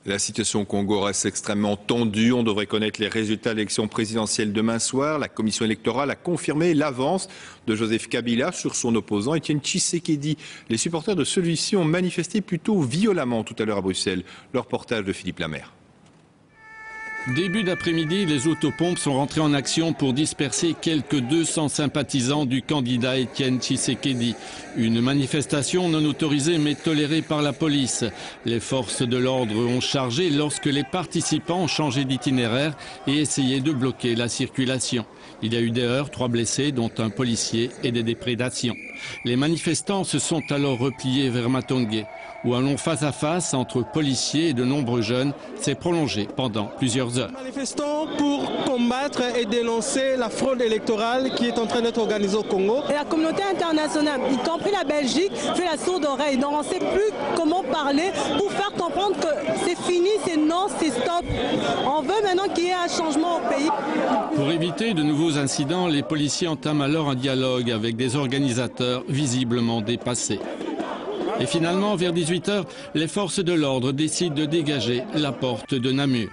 La situation au Congo reste extrêmement tendue. On devrait connaître les résultats de l'élection présidentielle demain soir. La commission électorale a confirmé l'avance de Joseph Kabila sur son opposant Étienne Tshisekedi. Les supporters de celui-ci ont manifesté plutôt violemment tout à l'heure à Bruxelles. Le reportage de Philippe Lamère. Début d'après-midi, les autopompes sont rentrées en action pour disperser quelques 200 sympathisants du candidat Étienne Tshisekedi. Une manifestation non autorisée mais tolérée par la police. Les forces de l'ordre ont chargé lorsque les participants ont changé d'itinéraire et essayé de bloquer la circulation. Il y a eu des heurts, 3 blessés, dont un policier, et des déprédations. Les manifestants se sont alors repliés vers Matongé, où un long face-à-face entre policiers et de nombreux jeunes s'est prolongé pendant plusieurs heures. Manifestons pour combattre et dénoncer la fraude électorale qui est en train d'être organisée au Congo. Et la communauté internationale, y compris la Belgique, fait la sourde oreille. Donc on ne sait plus comment parler pour faire comprendre que c'est fini, c'est non, c'est stop. On veut maintenant qu'il y ait un changement au pays. Pour éviter de nouveaux incidents, les policiers entament alors un dialogue avec des organisateurs visiblement dépassés. Et finalement, vers 18 h, les forces de l'ordre décident de dégager la porte de Namur.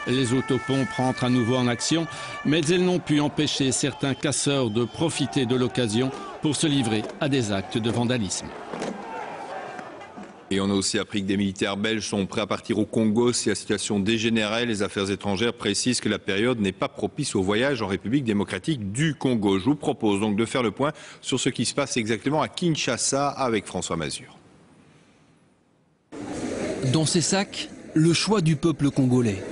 Les autopompes rentrent à nouveau en action, mais elles n'ont pu empêcher certains casseurs de profiter de l'occasion pour se livrer à des actes de vandalisme. Et on a aussi appris que des militaires belges sont prêts à partir au Congo si la situation dégénérait. Les affaires étrangères précisent que la période n'est pas propice au voyage en République démocratique du Congo. Je vous propose donc de faire le point sur ce qui se passe exactement à Kinshasa avec François Mazur. Dans ces sacs, le choix du peuple congolais.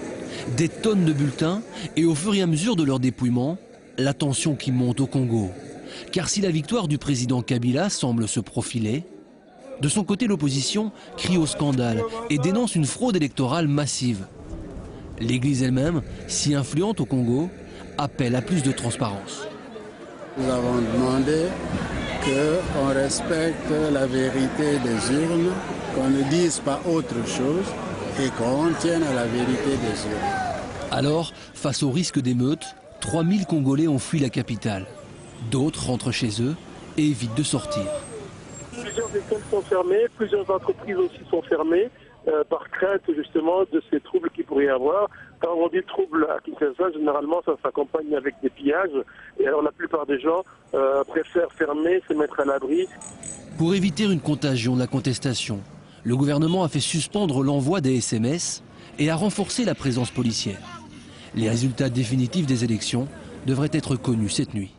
Des tonnes de bulletins et au fur et à mesure de leur dépouillement, la tension qui monte au Congo. Car si la victoire du président Kabila semble se profiler, de son côté, l'opposition crie au scandale et dénonce une fraude électorale massive. L'Église elle-même, si influente au Congo, appelle à plus de transparence. Nous avons demandé qu'on respecte la vérité des urnes, qu'on ne dise pas autre chose et qu'on tienne à la vérité des urnes. Alors, face au risque d'émeute, 3000 Congolais ont fui la capitale. D'autres rentrent chez eux et évitent de sortir. Plusieurs écoles sont fermées, plusieurs entreprises aussi sont fermées par crainte justement de ces troubles qu'il pourrait y avoir. Quand on dit troubles à Kinshasa, généralement ça s'accompagne avec des pillages et alors la plupart des gens préfèrent fermer, se mettre à l'abri. Pour éviter une contagion de la contestation, le gouvernement a fait suspendre l'envoi des SMS et a renforcé la présence policière. Les résultats définitifs des élections devraient être connus cette nuit.